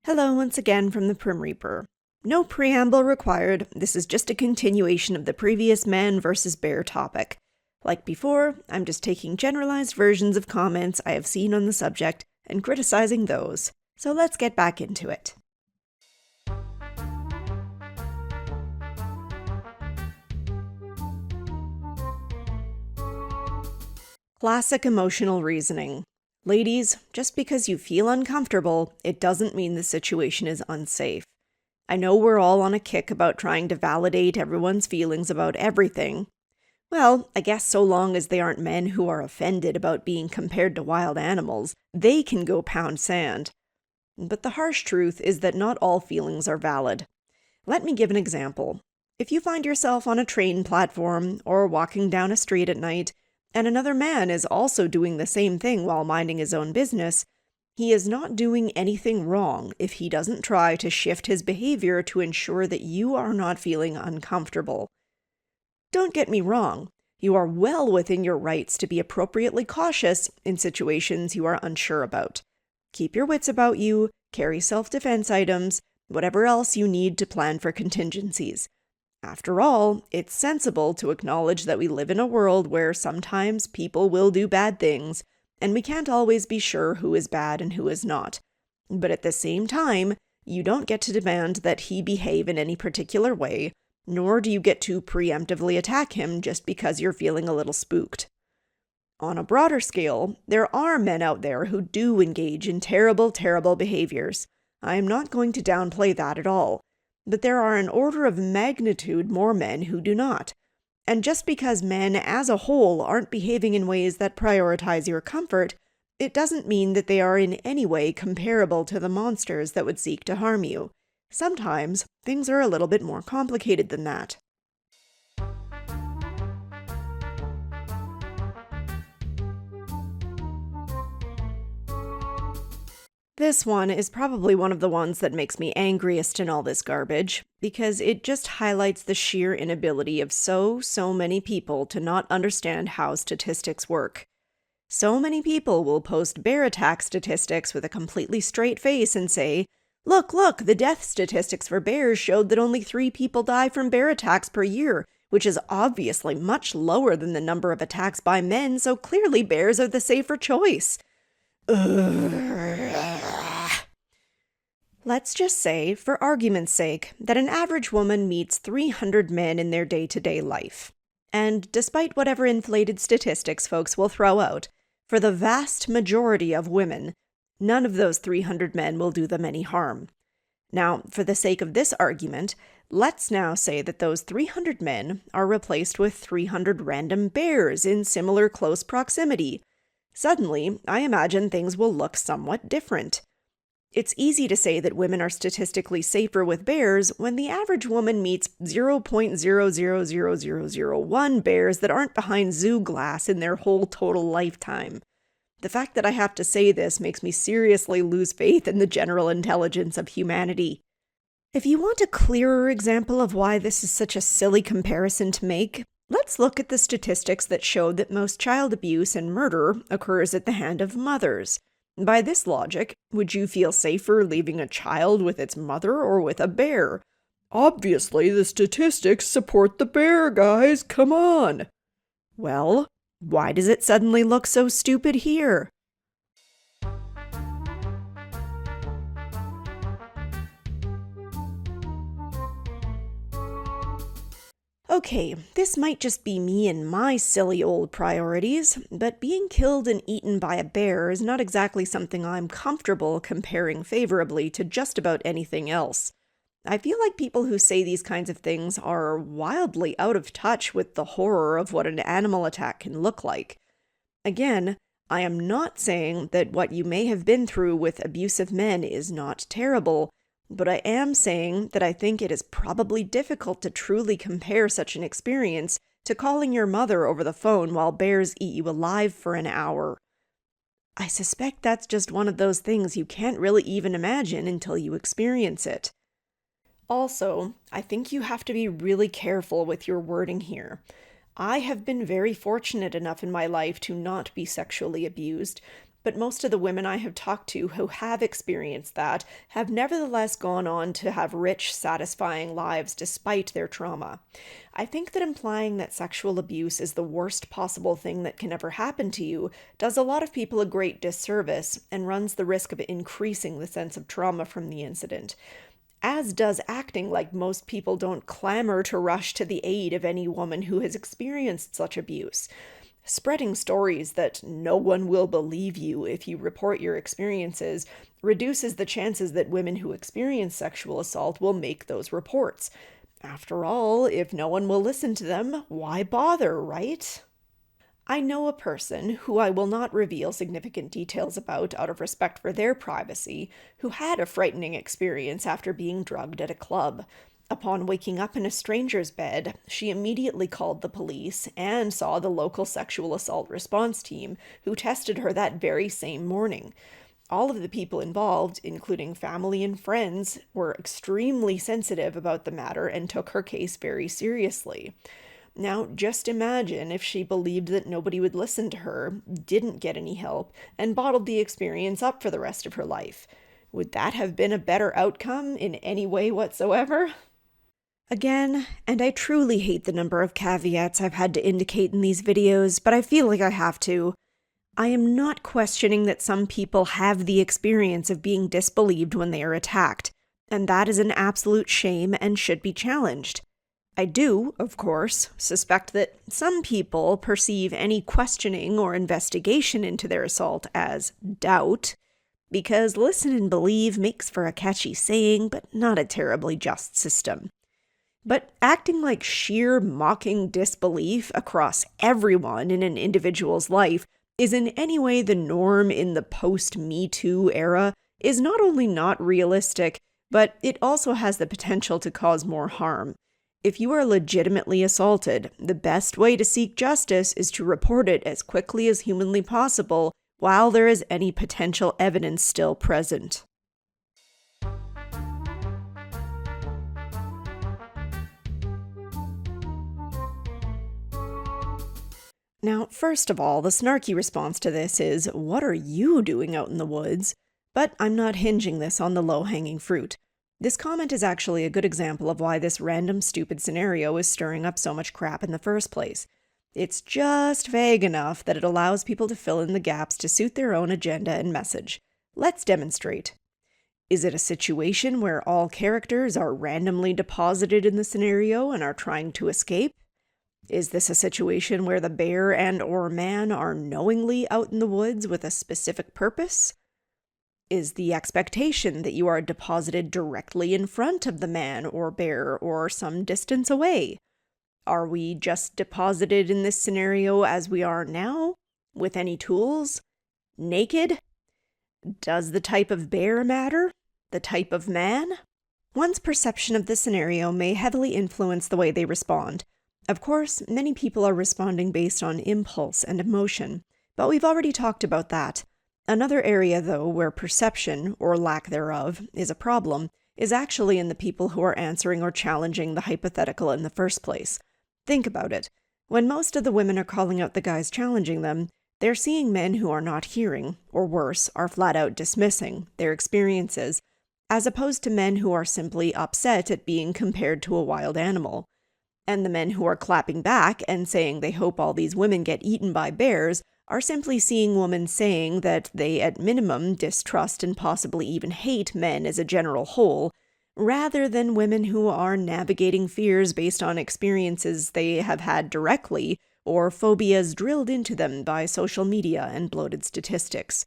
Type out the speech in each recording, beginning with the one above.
Hello once again from the Prim Reaper. No preamble required, this is just a continuation of the previous man versus bear topic. Like before, I'm just taking generalized versions of comments I have seen on the subject and criticizing those. So let's get back into it. Classic emotional reasoning. Ladies, just because you feel uncomfortable, it doesn't mean the situation is unsafe. I know we're all on a kick about trying to validate everyone's feelings about everything. Well, I guess so long as they aren't men who are offended about being compared to wild animals, they can go pound sand. But the harsh truth is that not all feelings are valid. Let me give an example. If you find yourself on a train platform or walking down a street at night, and another man is also doing the same thing while minding his own business, he is not doing anything wrong if he doesn't try to shift his behavior to ensure that you are not feeling uncomfortable. Don't get me wrong, you are well within your rights to be appropriately cautious in situations you are unsure about. Keep your wits about you, carry self-defense items, whatever else you need to plan for contingencies. After all, it's sensible to acknowledge that we live in a world where sometimes people will do bad things, and we can't always be sure who is bad and who is not. But at the same time, you don't get to demand that he behave in any particular way, nor do you get to preemptively attack him just because you're feeling a little spooked. On a broader scale, there are men out there who do engage in terrible, terrible behaviors. I am not going to downplay that at all. But there are an order of magnitude more men who do not. And just because men as a whole aren't behaving in ways that prioritize your comfort, it doesn't mean that they are in any way comparable to the monsters that would seek to harm you. Sometimes, things are a little bit more complicated than that. This one is probably one of the ones that makes me angriest in all this garbage, because it just highlights the sheer inability of so many people to not understand how statistics work. So many people will post bear attack statistics with a completely straight face and say, look, the death statistics for bears showed that only 3 people die from bear attacks per year, which is obviously much lower than the number of attacks by men, so clearly bears are the safer choice. Let's just say, for argument's sake, that an average woman meets 300 men in their day-to-day life. And despite whatever inflated statistics folks will throw out, for the vast majority of women, none of those 300 men will do them any harm. Now, for the sake of this argument, let's now say that those 300 men are replaced with 300 random bears in similar close proximity. Suddenly, I imagine things will look somewhat different. It's easy to say that women are statistically safer with bears when the average woman meets 0.000001 bears that aren't behind zoo glass in their whole total lifetime. The fact that I have to say this makes me seriously lose faith in the general intelligence of humanity. If you want a clearer example of why this is such a silly comparison to make, let's look at the statistics that show that most child abuse and murder occurs at the hand of mothers. By this logic, would you feel safer leaving a child with its mother or with a bear? Obviously, the statistics support the bear, guys, come on! Well, why does it suddenly look so stupid here? Okay, this might just be me and my silly old priorities, but being killed and eaten by a bear is not exactly something I'm comfortable comparing favorably to just about anything else. I feel like people who say these kinds of things are wildly out of touch with the horror of what an animal attack can look like. Again, I am not saying that what you may have been through with abusive men is not terrible, but I am saying that I think it is probably difficult to truly compare such an experience to calling your mother over the phone while bears eat you alive for an hour. I suspect that's just one of those things you can't really even imagine until you experience it. Also, I think you have to be really careful with your wording here. I have been very fortunate enough in my life to not be sexually abused, but most of the women I have talked to who have experienced that have nevertheless gone on to have rich, satisfying lives despite their trauma. I think that implying that sexual abuse is the worst possible thing that can ever happen to you does a lot of people a great disservice and runs the risk of increasing the sense of trauma from the incident. As does acting like most people don't clamor to rush to the aid of any woman who has experienced such abuse. Spreading stories that no one will believe you if you report your experiences reduces the chances that women who experience sexual assault will make those reports. After all, if no one will listen to them, why bother, right? I know a person, who I will not reveal significant details about out of respect for their privacy, who had a frightening experience after being drugged at a club. Upon waking up in a stranger's bed, she immediately called the police and saw the local sexual assault response team, who tested her that very same morning. All of the people involved, including family and friends, were extremely sensitive about the matter and took her case very seriously. Now, just imagine if she believed that nobody would listen to her, didn't get any help, and bottled the experience up for the rest of her life. Would that have been a better outcome in any way whatsoever? Again, and I truly hate the number of caveats I've had to indicate in these videos, but I feel like I have to. I am not questioning that some people have the experience of being disbelieved when they are attacked, and that is an absolute shame and should be challenged. I do, of course, suspect that some people perceive any questioning or investigation into their assault as doubt, because listen and believe makes for a catchy saying, but not a terribly just system. But acting like sheer mocking disbelief across everyone in an individual's life is in any way the norm in the post-Me Too era is not only not realistic, but it also has the potential to cause more harm. If you are legitimately assaulted, the best way to seek justice is to report it as quickly as humanly possible while there is any potential evidence still present. Now, first of all, the snarky response to this is, "What are you doing out in the woods?" But I'm not hinging this on the low-hanging fruit. This comment is actually a good example of why this random stupid scenario is stirring up so much crap in the first place. It's just vague enough that it allows people to fill in the gaps to suit their own agenda and message. Let's demonstrate. Is it a situation where all characters are randomly deposited in the scenario and are trying to escape? Is this a situation where the bear and/or man are knowingly out in the woods with a specific purpose? Is the expectation that you are deposited directly in front of the man or bear or some distance away? Are we just deposited in this scenario as we are now, with any tools? Naked? Does the type of bear matter? The type of man? One's perception of the scenario may heavily influence the way they respond. Of course, many people are responding based on impulse and emotion, but we've already talked about that. Another area, though, where perception, or lack thereof, is a problem, is actually in the people who are answering or challenging the hypothetical in the first place. Think about it. When most of the women are calling out the guys challenging them, they're seeing men who are not hearing, or worse, are flat out dismissing, their experiences, as opposed to men who are simply upset at being compared to a wild animal. And the men who are clapping back and saying they hope all these women get eaten by bears are simply seeing women saying that they at minimum distrust and possibly even hate men as a general whole, rather than women who are navigating fears based on experiences they have had directly or phobias drilled into them by social media and bloated statistics.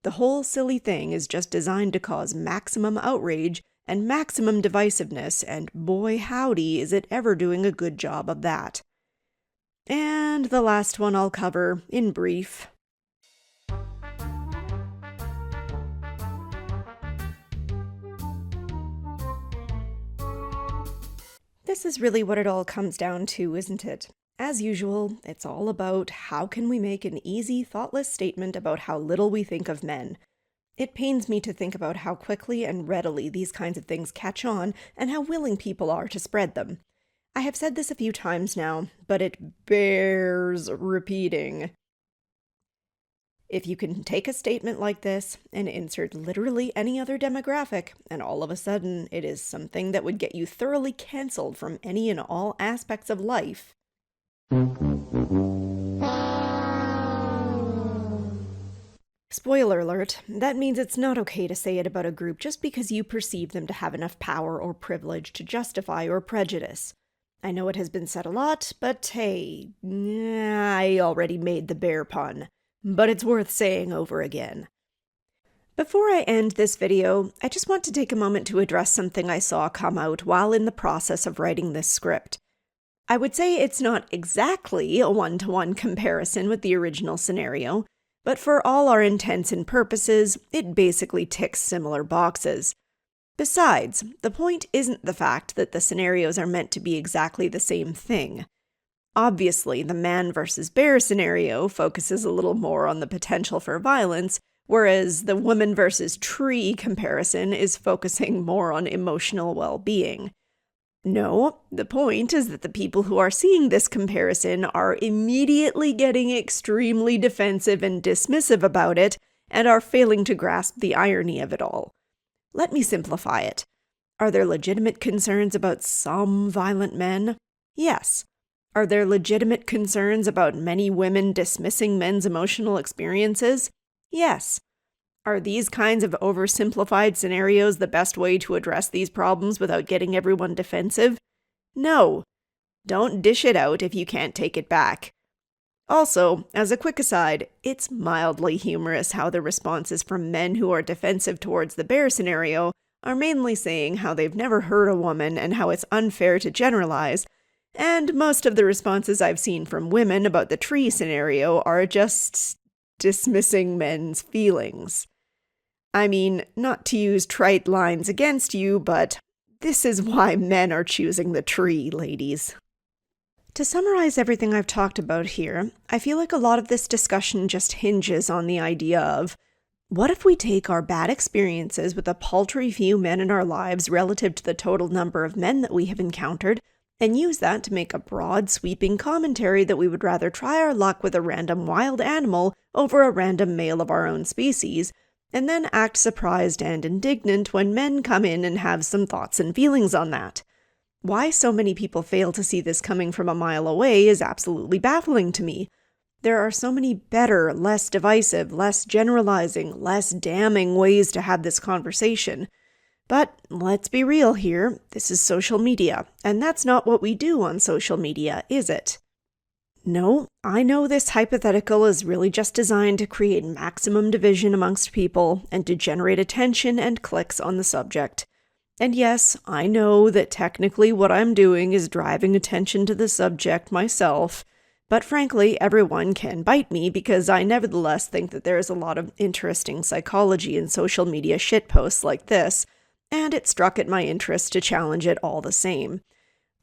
The whole silly thing is just designed to cause maximum outrage and maximum divisiveness, and boy howdy is it ever doing a good job of that. And the last one I'll cover, in brief. This is really what it all comes down to, isn't it? As usual, it's all about how can we make an easy, thoughtless statement about how little we think of men. It pains me to think about how quickly and readily these kinds of things catch on and how willing people are to spread them. I have said this a few times now, but it bears repeating. If you can take a statement like this and insert literally any other demographic, and all of a sudden it is something that would get you thoroughly canceled from any and all aspects of life. Spoiler alert, that means it's not okay to say it about a group just because you perceive them to have enough power or privilege to justify your prejudice. I know it has been said a lot, but hey, I already made the bear pun. But it's worth saying over again. Before I end this video, I just want to take a moment to address something I saw come out while in the process of writing this script. I would say it's not exactly a one-to-one comparison with the original scenario, but for all our intents and purposes, it basically ticks similar boxes. Besides, the point isn't the fact that the scenarios are meant to be exactly the same thing. Obviously, the man versus bear scenario focuses a little more on the potential for violence, whereas the woman versus tree comparison is focusing more on emotional well-being. No, the point is that the people who are seeing this comparison are immediately getting extremely defensive and dismissive about it, and are failing to grasp the irony of it all. Let me simplify it. Are there legitimate concerns about some violent men? Yes. Are there legitimate concerns about many women dismissing men's emotional experiences? Yes. Are these kinds of oversimplified scenarios the best way to address these problems without getting everyone defensive? No. Don't dish it out if you can't take it back. Also, as a quick aside, it's mildly humorous how the responses from men who are defensive towards the bear scenario are mainly saying how they've never hurt a woman and how it's unfair to generalize, and most of the responses I've seen from women about the tree scenario are just dismissing men's feelings. I mean, not to use trite lines against you, but this is why men are choosing the tree, ladies. To summarize everything I've talked about here, I feel like a lot of this discussion just hinges on the idea of, what if we take our bad experiences with a paltry few men in our lives relative to the total number of men that we have encountered, and use that to make a broad, sweeping commentary that we would rather try our luck with a random wild animal over a random male of our own species, and then act surprised and indignant when men come in and have some thoughts and feelings on that. Why so many people fail to see this coming from a mile away is absolutely baffling to me. There are so many better, less divisive, less generalizing, less damning ways to have this conversation. But let's be real here, this is social media, and that's not what we do on social media, is it? No, I know this hypothetical is really just designed to create maximum division amongst people and to generate attention and clicks on the subject. And yes, I know that technically what I'm doing is driving attention to the subject myself, but frankly, everyone can bite me because I nevertheless think that there is a lot of interesting psychology in social media shitposts like this, and it struck at my interest to challenge it all the same.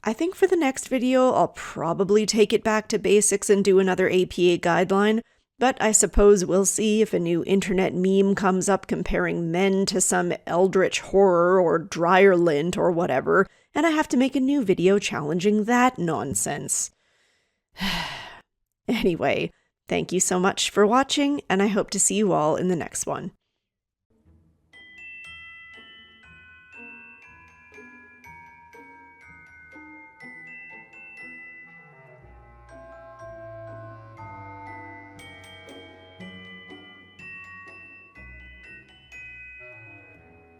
I think for the next video, I'll probably take it back to basics and do another APA guideline, but I suppose we'll see if a new internet meme comes up comparing men to some eldritch horror or dryer lint or whatever, and I have to make a new video challenging that nonsense. Anyway, thank you so much for watching, and I hope to see you all in the next one.